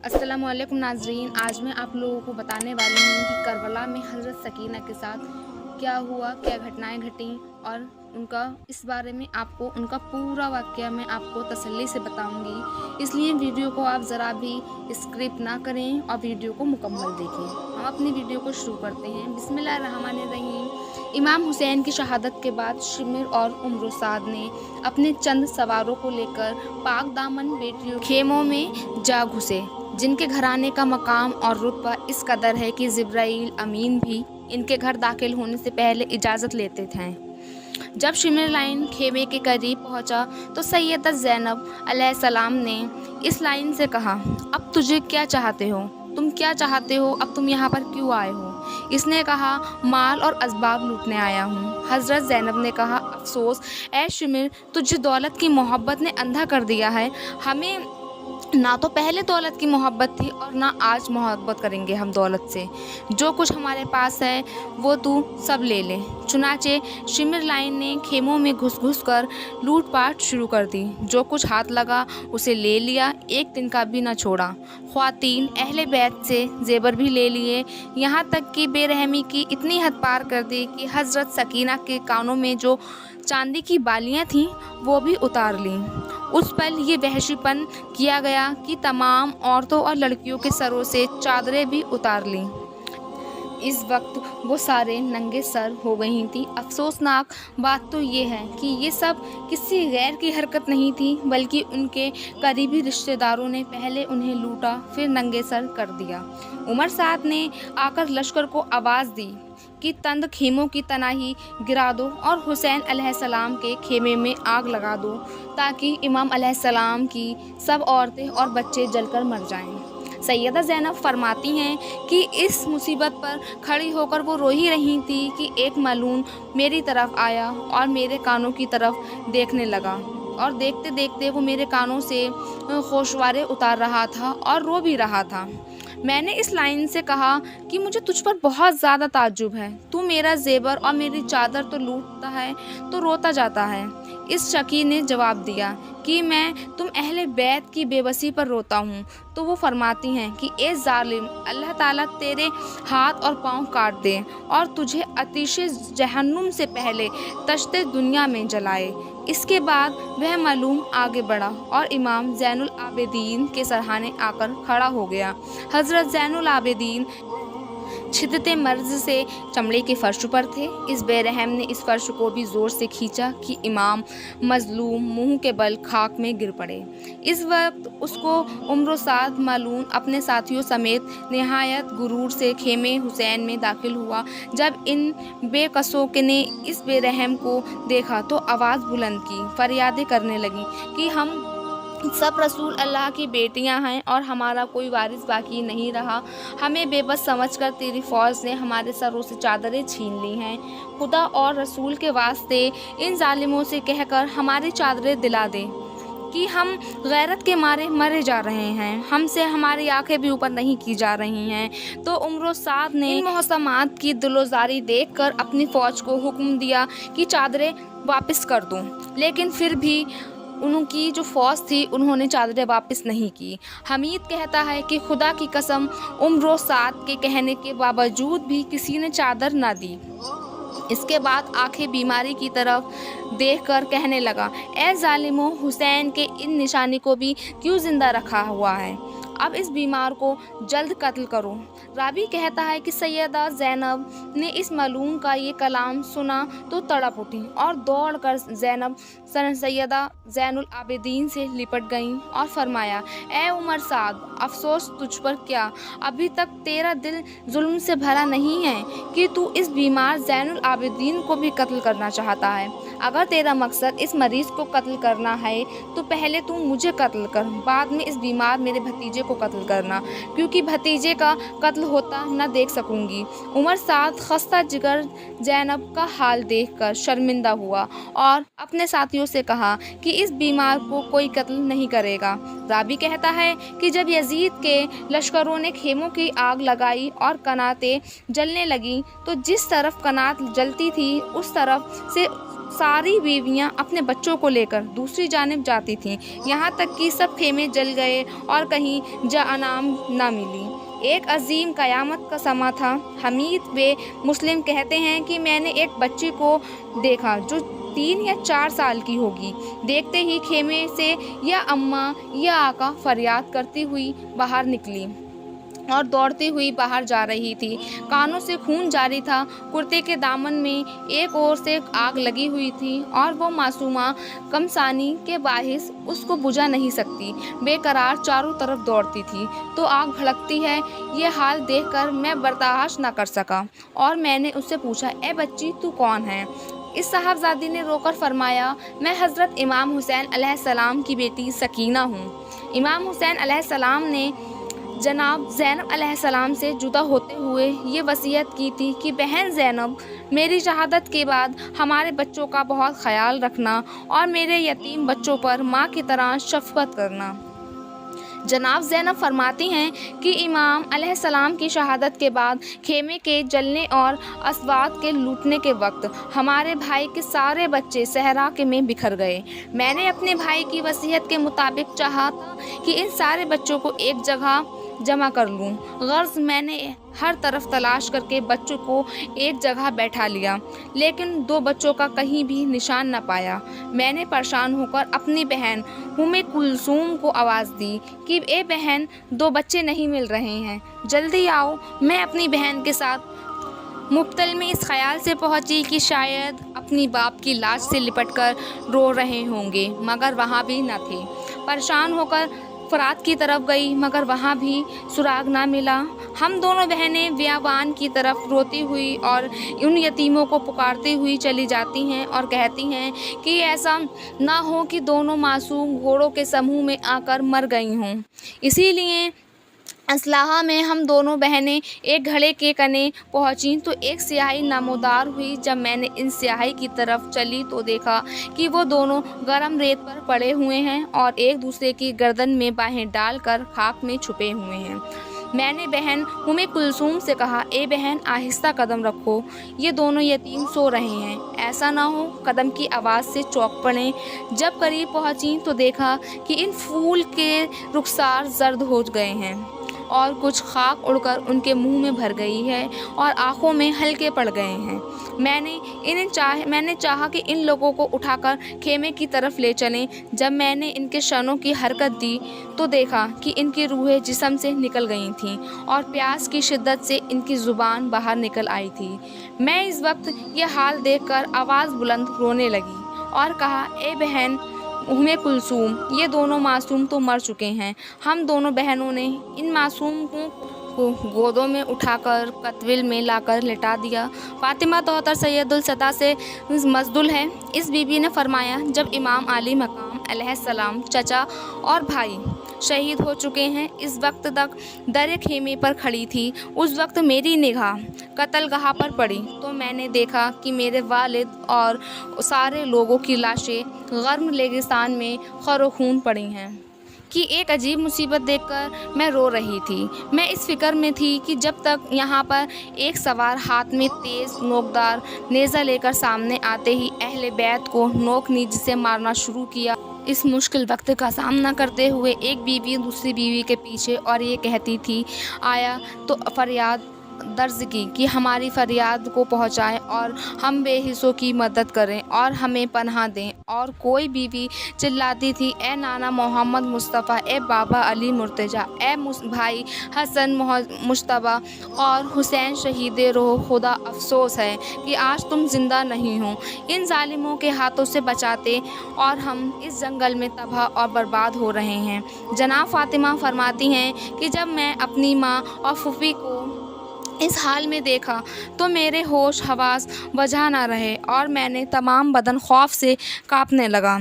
अस्सलाम वालेकुम नाज़रीन। आज मैं आप लोगों को बताने वाली हूँ कि करबला में हज़रत सकीना के साथ क्या हुआ, क्या घटनाएं घटीं और उनका इस बारे में आपको उनका पूरा वाक़या मैं आपको तसल्ली से बताऊंगी। इसलिए वीडियो को आप ज़रा भी स्किप ना करें और वीडियो को मुकम्मल देखें। हम अपनी वीडियो को शुरू करते हैं। बिस्मिल्लाहिर्रहमानिर्रहीम। इमाम हुसैन की शहादत के बाद शिमिर और उम्र साद ने अपने चंद सवारों को लेकर पाक दामन बेटियों खेमों में जा घुसे, जिनके घराने का मकाम और रुतबा इस कदर है कि जिब्राइल अमीन भी इनके घर दाखिल होने से पहले इजाज़त लेते थे। जब शिमिर लाइन खेमे के करीब पहुंचा तो सैयदा ज़ैनब अलैहिस्सलाम ने इस लाइन से कहा, अब तुझे क्या चाहते हो, तुम क्या चाहते हो, अब तुम यहाँ पर क्यों आए हो? इसने कहा, माल और असबाब लूटने आया हूँ। हज़रत ज़ैनब ने कहा, अफसोस ए शिमिर, तुझे दौलत की मोहब्बत ने अंधा कर दिया है। हमें ना तो पहले दौलत की मोहब्बत थी और ना आज मोहब्बत करेंगे हम दौलत से। जो कुछ हमारे पास है वो तू सब ले ले। चुनाचे शिमिर लाइन ने खेमों में घुस घुस कर लूटपाट शुरू कर दी। जो कुछ हाथ लगा उसे ले लिया, एक दिन का भी न छोड़ा। ख्वातीन अहले बैत से जेबर भी ले लिए, यहाँ तक कि बेरहमी की इतनी हद पार कर दी कि हज़रत सकीना के कानों में जो चांदी की बालियाँ थीं वो भी उतार लीं। उस पल ये वहशीपन किया गया कि तमाम औरतों और लड़कियों के सरों से चादरें भी उतार लीं। इस वक्त वो सारे नंगे सर हो गई थी। अफसोसनाक बात तो ये है कि ये सब किसी गैर की हरकत नहीं थी, बल्कि उनके करीबी रिश्तेदारों ने पहले उन्हें लूटा फिर नंगे सर कर दिया। उमर साद ने आकर लश्कर को आवाज़ दी कि तंद खेमों की तनाही गिरा दो और हुसैन अलैहिस्सलाम के खेमे में आग लगा दो, ताकि इमाम अलैहिस्सलाम की सब औरतें और बच्चे जलकर मर जाएं। सैयदा ज़ैनब फरमाती हैं कि इस मुसीबत पर खड़ी होकर वो रो ही रही थी कि एक मालून मेरी तरफ आया और मेरे कानों की तरफ देखने लगा, और देखते देखते वो मेरे कानों से गोशवारे उतार रहा था और रो भी रहा था। मैंने इस लाइन से कहा कि मुझे तुझ पर बहुत ज़्यादा ताज्जुब है। तू मेरा ज़ेबर और मेरी चादर तो लूटता है तो रोता जाता है। इस शकी ने जवाब दिया कि मैं तुम अहले बैत की बेबसी पर रोता हूँ। तो वो फरमाती हैं कि ए जालिम, अल्लाह ताला तेरे हाथ और पाँव काट दे और तुझे आतिशे जहन्नुम से पहले तश्ते दुनिया में जलाए। इसके बाद वह मालूम आगे बढ़ा और इमाम ज़ैनुल आबिदीन के सरहाने आकर खड़ा हो गया। हज़रत ज़ैनुल आबिदीन शिद्दते मर्ज से चमड़े के फर्श पर थे। इस बेरहम ने इस फर्श को भी ज़ोर से खींचा कि इमाम मजलूम मुंह के बल खाक में गिर पड़े। इस वक्त उसको उम्र साद मालूम अपने साथियों समेत नहायत गुरूर से खेमे हुसैन में दाखिल हुआ। जब इन बेकसों के ने इस बेरहम को देखा तो आवाज़ बुलंद की, फरियादें करने लगी कि हम सब रसूल अल्लाह की बेटियां हैं और हमारा कोई वारिस बाकी नहीं रहा। हमें बेबस समझकर तेरी फ़ौज ने हमारे सरों से चादरें छीन ली हैं। खुदा और रसूल के वास्ते इन जालिमों से कहकर हमारी चादरें दिला दे कि हम गैरत के मारे मरे जा रहे हैं, हमसे हमारी आंखें भी ऊपर नहीं की जा रही हैं। तो उम्र साद ने इन मौसमात की दिलोजारी देखकर अपनी फ़ौज को हुक्म दिया कि चादरें वापस कर दूं, लेकिन फिर भी उनकी जो फ़ौज थी उन्होंने चादरें वापस नहीं की। हमीद कहता है कि खुदा की कसम, उम्र साद के कहने के बावजूद भी किसी ने चादर ना दी। इसके बाद आंखें बीमारी की तरफ देखकर कहने लगा, ए जालिमों, हुसैन के इन निशानी को भी क्यों ज़िंदा रखा हुआ है? अब इस बीमार को जल्द कत्ल करो। रावी कहता है कि सैयदा ज़ैनब ने इस मालूम का ये कलाम सुना तो तड़प उठी और दौड़कर ज़ैनब सैयदा ज़ैनुल आबिदीन से लिपट गईं और फरमाया, ए उमर साद, अफसोस तुझ पर क्या, अभी तक तेरा दिल जुल्म से भरा नहीं है कि तू इस बीमार ज़ैनुल आबिदीन को भी कत्ल करना चाहता है। अगर तेरा मकसद इस मरीज़ को कत्ल करना है तो पहले तू मुझे कत्ल कर, बाद में इस बीमार मेरे भतीजे को कत्ल करना, क्योंकि भतीजे का कत्ल होता न देख सकूंगी। उमर साद खस्ता जिगर ज़ैनब का हाल देखकर शर्मिंदा हुआ और अपने साथियों से कहा कि इस बीमार को कोई कत्ल नहीं करेगा। रावी कहता है कि जब यजीद के लश्करों ने खेमों की आग लगाई और कनातें जलने लगीं तो जिस तरफ कनात जलती थी उस तरफ से सारी बीवियां अपने बच्चों को लेकर दूसरी जानिब जाती थीं, यहाँ तक कि सब खेमे जल गए और कहीं जानाम ना मिली। एक अजीम क़यामत का समा था। हमीद बे मुस्लिम कहते हैं कि मैंने एक बच्ची को देखा जो 3 या 4 साल की होगी। देखते ही खेमे से या अम्मा या आका फरियाद करती हुई बाहर निकली और दौड़ती हुई बाहर जा रही थी। कानों से खून जारी था। कुर्ते के दामन में एक ओर से आग लगी हुई थी और वो मासूमा कमसानी के बाहिस उसको बुझा नहीं सकती, बेकरार चारों तरफ दौड़ती थी। तो आग भड़कती है। ये हाल देखकर मैं बर्दाश्त न कर सका और मैंने उससे पूछा, ए बच्ची, तू कौन है? इस साहबजादी ने रोकर फरमाया, मैं हज़रत इमाम हुसैन अलैहिस्सलाम की बेटी सकीना हूँ। इमाम हुसैन अलैहिस्सलाम ने जनाब ज़ैनब अलैहिस्सलाम से जुदा होते हुए ये वसीयत की थी कि बहन ज़ैनब, मेरी शहादत के बाद हमारे बच्चों का बहुत ख्याल रखना और मेरे यतीम बच्चों पर माँ की तरह शफ़क़त करना। जनाब ज़ैनब फरमाती हैं कि इमाम अलैहिस्सलाम की शहादत के बाद खेमे के जलने और असवाद के लूटने के वक्त हमारे भाई के सारे बच्चे सहरा के में बिखर गए। मैंने अपने भाई की वसीयत के मुताबिक चाहा था कि इन सारे बच्चों को एक जगह जमा कर लूँ। गर्ज़ मैंने हर तरफ तलाश करके बच्चों को एक जगह बैठा लिया, लेकिन 2 बच्चों का कहीं भी निशान न पाया। मैंने परेशान होकर अपनी बहन उम्मे कुलसूम को आवाज़ दी कि ए बहन, 2 बच्चे नहीं मिल रहे हैं, जल्दी आओ। मैं अपनी बहन के साथ मुब्तल में इस ख्याल से पहुंची कि शायद अपनी बाप की लाश से लिपटकर रो रहे होंगे, मगर वहाँ भी न थे। परेशान होकर फरात की तरफ गई, मगर वहाँ भी सुराग ना मिला। हम दोनों बहनें बियाबान की तरफ रोती हुई और उन यतीमों को पुकारती हुई चली जाती हैं और कहती हैं कि ऐसा ना हो कि दोनों मासूम घोड़ों के समूह में आकर मर गई हों। इसीलिए असलाहा में हम दोनों बहनें एक घड़े के कने पहुंची तो एक स्याही नमोदार हुई। जब मैंने इन स्याही की तरफ चली तो देखा कि वो दोनों गरम रेत पर पड़े हुए हैं और एक दूसरे की गर्दन में बाहें डालकर खाक में छुपे हुए हैं। मैंने बहन उम्मे कुलसूम से कहा, ए बहन, आहिस्ता कदम रखो, ये दोनों यतीम सो रहे हैं, ऐसा ना हो कदम की आवाज़ से चौंक पड़ें। जब करीब पहुंची तो देखा कि इन फूल के रुखसार जर्द हो गए हैं और कुछ खाक उड़कर उनके मुंह में भर गई है और आँखों में हल्के पड़ गए हैं। मैंने चाहा कि इन लोगों को उठाकर खेमे की तरफ ले चलें। जब मैंने इनके शनों की हरकत दी तो देखा कि इनकी रूहें जिस्म से निकल गई थीं और प्यास की शिद्दत से इनकी ज़ुबान बाहर निकल आई थी। मैं इस वक्त यह हाल देखकर आवाज़ बुलंद रोने लगी और कहा, ए बहन उम्मे कुलसूम, ये दोनों मासूम तो मर चुके हैं। हम दोनों बहनों ने इन मासूम को गोदों में उठाकर कत्विल में लाकर लिटा दिया। फातिमा तौहतर सैयदुल सदा से मजदुल है। इस बीबी ने फरमाया, जब इमाम अली मकाम अलैहिस्सलाम चचा और भाई शहीद हो चुके हैं, इस वक्त तक दर खेमे पर खड़ी थी। उस वक्त मेरी निगाह कत्लगाह पर पड़ी तो मैंने देखा कि मेरे वालिद और सारे लोगों की लाशें गर्म रेगिस्तान में खरोखून पड़ी हैं कि एक अजीब मुसीबत देखकर मैं रो रही थी। मैं इस फिक्र में थी कि जब तक यहाँ पर एक सवार हाथ में तेज़ नोकदार नेज़ा लेकर सामने आते ही अहले बैत को नोक नीज से मारना शुरू किया। इस मुश्किल वक्त का सामना करते हुए एक बीवी दूसरी बीवी के पीछे और ये कहती थी, आया तो फरियाद दर्ज की कि हमारी फरियाद को पहुंचाएं और हम बेहिस्सों की मदद करें और हमें पनाह दें। और कोई बीवी चिल्लाती थी, ए नाना मोहम्मद मुस्तफ़ा, ए बाबा अली मुर्तज़ा, ए भाई हसन मुश्तबा और हुसैन शहीद रोह, खुदा अफसोस है कि आज तुम ज़िंदा नहीं हो। इन जालिमों के हाथों से बचाते और हम इस जंगल में तबाह और बर्बाद हो रहे हैं। जनाब फातिमा फरमाती हैं कि जब मैं अपनी माँ और फूफी को इस हाल में देखा तो मेरे होश हवास वजह ना रहे और मैंने तमाम बदन खौफ से कांपने लगा।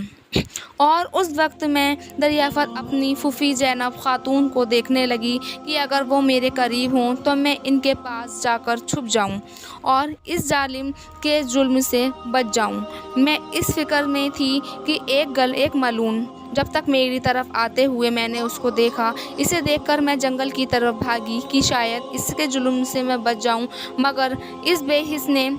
और उस वक्त मैं दरियाफ़त अपनी फूफी ज़ैनब ख़ातून को देखने लगी कि अगर वो मेरे करीब हों तो मैं इनके पास जाकर छुप जाऊं और इस जालिम के जुल्म से बच जाऊं। मैं इस फ़िक्र में थी कि एक मलून जब तक मेरी तरफ आते हुए मैंने उसको देखा। इसे देखकर मैं जंगल की तरफ भागी कि शायद इसके जुल्म से मैं बच जाऊं, मगर इस बेहिस ने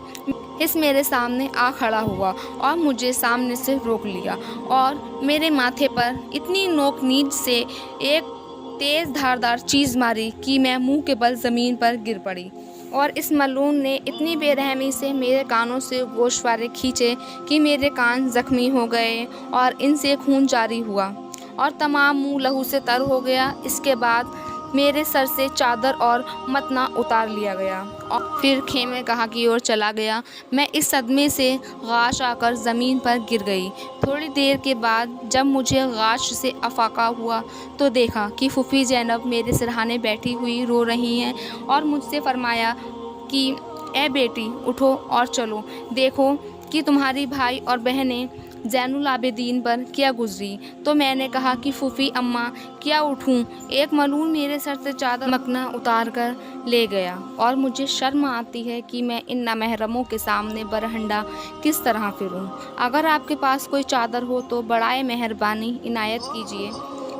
हिस मेरे सामने आ खड़ा हुआ और मुझे सामने से रोक लिया और मेरे माथे पर इतनी नोक-नीच से एक तेज़ धारदार चीज़ मारी कि मैं मुंह के बल ज़मीन पर गिर पड़ी। और इस मलून ने इतनी बेरहमी से मेरे कानों से गोशवारे खींचे कि मेरे कान ज़ख्मी हो गए और इनसे खून जारी हुआ और तमाम मुंह लहू से तर हो गया। इसके बाद मेरे सर से चादर और मतना उतार लिया गया और फिर खेमे कहा की ओर चला गया। मैं इस सदमे से गाश आकर ज़मीन पर गिर गई। थोड़ी देर के बाद जब मुझे गाश से अफाका हुआ तो देखा कि फूफी ज़ैनब मेरे सिरहाने बैठी हुई रो रही हैं और मुझसे फरमाया कि ए बेटी उठो और चलो, देखो कि तुम्हारी भाई और बहनें ज़ैनुल आबिदीन पर क्या गुजरी। तो मैंने कहा कि फूफी अम्मा क्या उठूं, एक मलून मेरे सर से चादर मकना उतार कर ले गया और मुझे शर्म आती है कि मैं इन नामहरमों के सामने बरहंडा किस तरह फिरूं। अगर आपके पास कोई चादर हो तो बड़ाए मेहरबानी इनायत कीजिए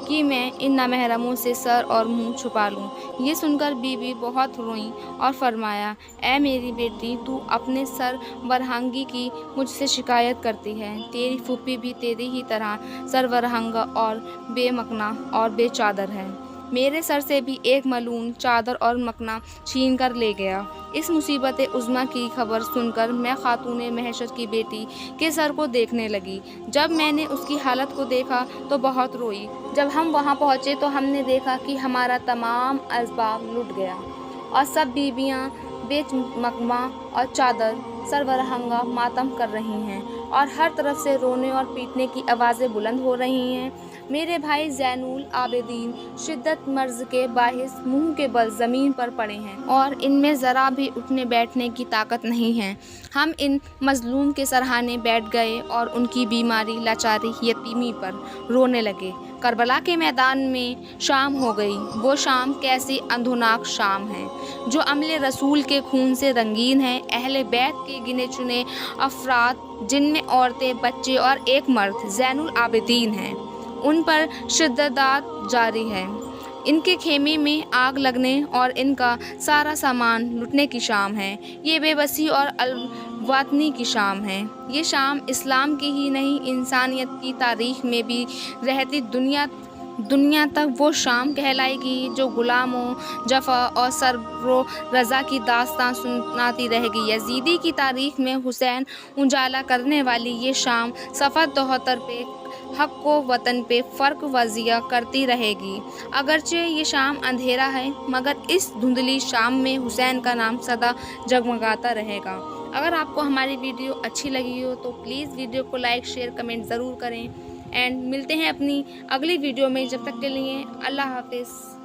कि मैं इन नामहरमों से सर और मुंह छुपा लूं। ये सुनकर बीबी बहुत रोईं और फरमाया, ऐ मेरी बेटी, तू अपने सर बरहंगी की मुझसे शिकायत करती है। तेरी फूफी भी तेरी ही तरह सर बरहंगा और बेमकना और बेचादर है। मेरे सर से भी एक मलून चादर और मकना छीन कर ले गया। इस मुसीबत उज़्मा की खबर सुनकर मैं खातून महशत की बेटी के सर को देखने लगी। जब मैंने उसकी हालत को देखा तो बहुत रोई। जब हम वहाँ पहुँचे तो हमने देखा कि हमारा तमाम असबाब लुट गया और सब बीबियाँ बेमकमा और चादर सर बरहंगा मातम कर रही हैं और हर तरफ से रोने और पीटने की आवाज़ें बुलंद हो रही हैं। मेरे भाई ज़ैनुल आबिदीन शिद्दत मर्ज़ के बाहिस मुंह के बल ज़मीन पर पड़े हैं और इनमें ज़रा भी उठने बैठने की ताकत नहीं है। हम इन मज़लूम के सरहाने बैठ गए और उनकी बीमारी, लाचारी, यतीमी पर रोने लगे। करबला के मैदान में शाम हो गई। वो शाम कैसी अंधुनाक शाम है जो अमले रसूल के खून से रंगीन है। अहले बैत के गिने चुने अफराद, जिनमें औरतें, बच्चे और एक मर्द ज़ैनुल आबिदीन हैं, उन पर शिद्दत जारी है। इनके खेमे में आग लगने और इनका सारा सामान लुटने की शाम है। ये बेबसी और अलवातनी की शाम है। ये शाम इस्लाम की ही नहीं, इंसानियत की तारीख़ में भी रहती दुनिया तक वो शाम कहलाएगी जो गुलामों, जफ़ा और सरबरो रज़ा की दास्तां सुनाती रहेगी। यजीदी की तारीख़ में हुसैन उजाला करने वाली ये शाम सफ़र 73 पे हक़ को वतन पे फ़र्क वज़िया करती रहेगी। अगरचे ये शाम अंधेरा है मगर इस धुंधली शाम में हुसैन का नाम सदा जगमगाता रहेगा। अगर आपको हमारी वीडियो अच्छी लगी हो तो प्लीज़ वीडियो को लाइक, शेयर, कमेंट ज़रूर करें एंड मिलते हैं अपनी अगली वीडियो में। जब तक के लिए अल्लाह हाफ़िज़।